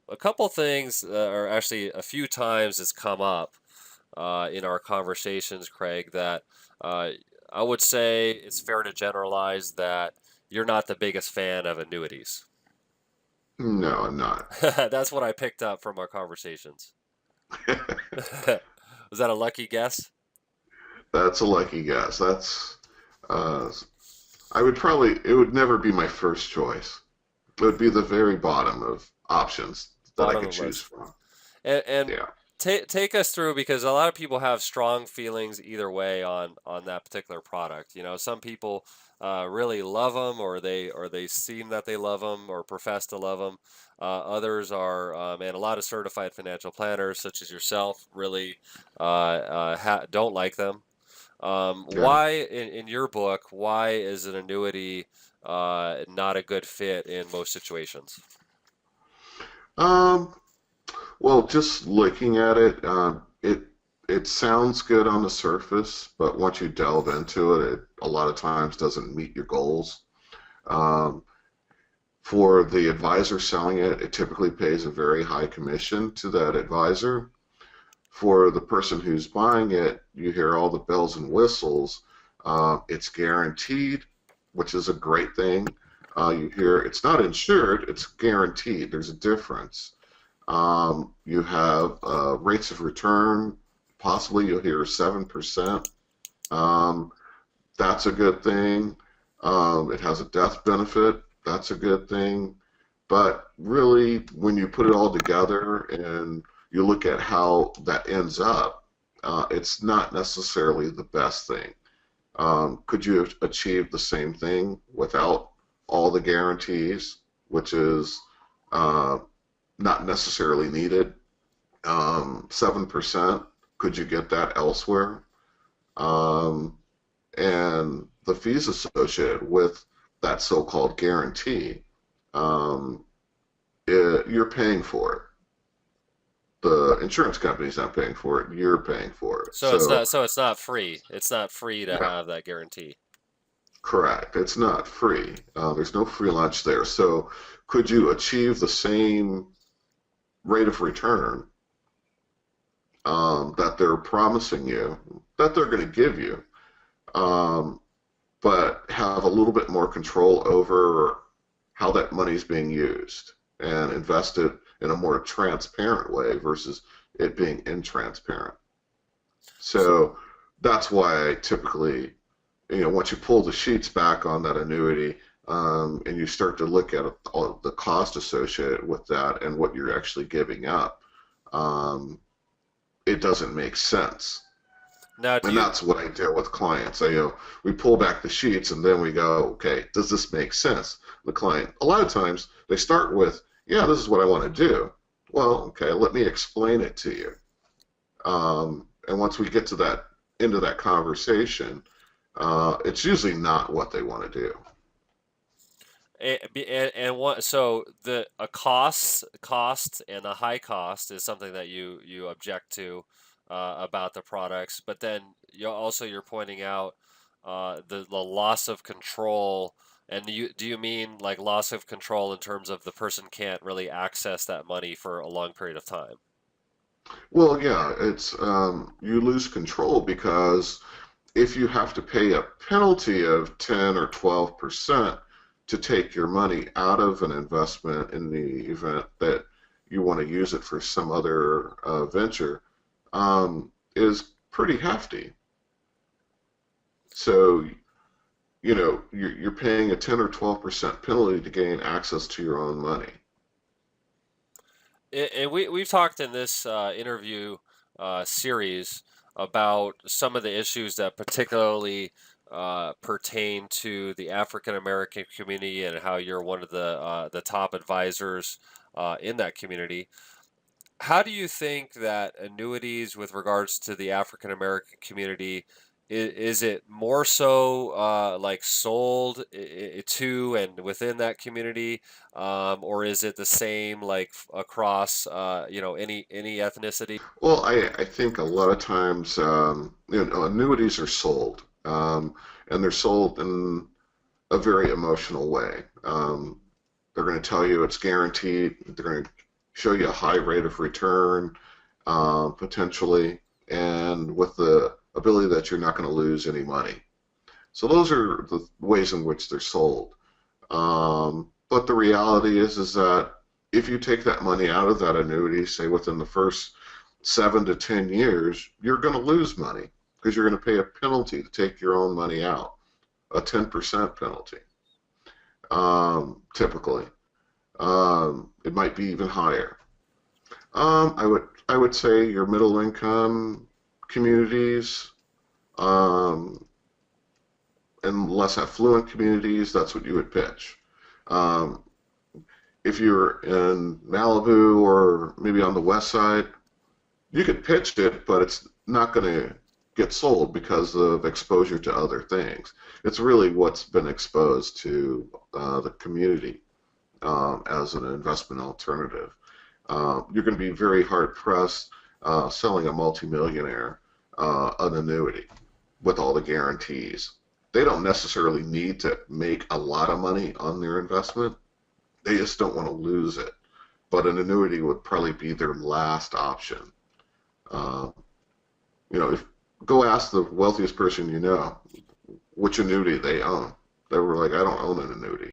A couple things, or actually a few times, it's come up in our conversations, Craig, that uh, I would say it's fair to generalize that you're not the biggest fan of annuities. No, I'm not. That's what I picked up from our conversations. Was that a lucky guess? That's a lucky guess. Uh, it would never be my first choice. It would be the very bottom of options that I Bottom could of the choose list. from. And Yeah. take us through, because a lot of people have strong feelings either way on that particular product. You know, some people really love them, or they seem that they love them or profess to love them. Others are, and a lot of certified financial planners, such as yourself, really don't like them. Yeah. Why, in your book, why is an annuity not a good fit in most situations? Um, well, just looking at it, it sounds good on the surface, but once you delve into it, it a lot of times doesn't meet your goals. Um, for the advisor selling it, it typically pays a very high commission to that advisor. For the person who's buying it, you hear all the bells and whistles. It's guaranteed, which is a great thing. You hear it's not insured, it's guaranteed. There's a difference. You have rates of return, possibly you'll hear 7%. Um, that's a good thing. It has a death benefit. That's a good thing. But really, when you put it all together and you look at how that ends up, it's not necessarily the best thing. Could you have achieved the same thing without all the guarantees, which is uh, not necessarily needed? 7%, could you get that elsewhere? Um, and the fees associated with that so-called guarantee, um, you're paying for it. The insurance company's not paying for it. You're paying for it. So, So it's not free. It's not free to yeah, have that guarantee. correct. It's not free. There's no free lunch there. So, could you achieve the same rate of return that they're promising you, that they're going to give you, um, but have a little bit more control over how that money is being used and invest it in a more transparent way versus it being intransparent. So that's why I typically, once you pull the sheets back on that annuity, and you start to look at all the cost associated with that and what you're actually giving up, um, it doesn't make sense. Now, do And you? that's what I do with clients. We pull back the sheets and then we go, okay, does this make sense? The client, a lot of times they start with, yeah, this is what I want to do. Well, okay, let me explain it to you. And once we get to that into that conversation, it's usually not what they want to do. And what? So the a cost and a high cost is something that you object to about the products, but then you're pointing out the loss of control. And do you mean like loss of control in terms of the person can't really access that money for a long period of time? Well, yeah, it's you lose control because if you have to pay a penalty of 10 or 12% to take your money out of an investment in the event that you want to use it for some other venture, is pretty hefty. So, you're paying a 10 or 12% penalty to gain access to your own money. And we've talked in this interview series about some of the issues that particularly pertain to the African American community, and how you're one of the top advisors in that community. How do you think that annuities with regards to the African American community, is it more so like sold to and within that community, or is it the same like across any ethnicity? Well, I think a lot of times, annuities are sold, and they're sold in a very emotional way. They're going to tell you it's guaranteed. They're going to show you a high rate of return, potentially, and with the ability that you're not going to lose any money. So those are the ways in which they're sold. But the reality is that if you take that money out of that annuity, say within the first 7 to 10 years, you're going to lose money because you're going to pay a penalty to take your own money out, a 10% penalty, typically. It might be even higher. I would say your middle income communities, um, and less affluent communities, that's what you would pitch. Um, if you're in Malibu or maybe on the west side, you could pitch it, but it's not going to get sold because of exposure to other things. It's really what's been exposed to the community as an investment alternative. You're going to be very hard pressed selling a multimillionaire an annuity with all the guarantees. They don't necessarily need to make a lot of money on their investment. They just don't want to lose it. But an annuity would probably be their last option. Uh, if go ask the wealthiest person you know which annuity they own. They were like, I don't own an annuity.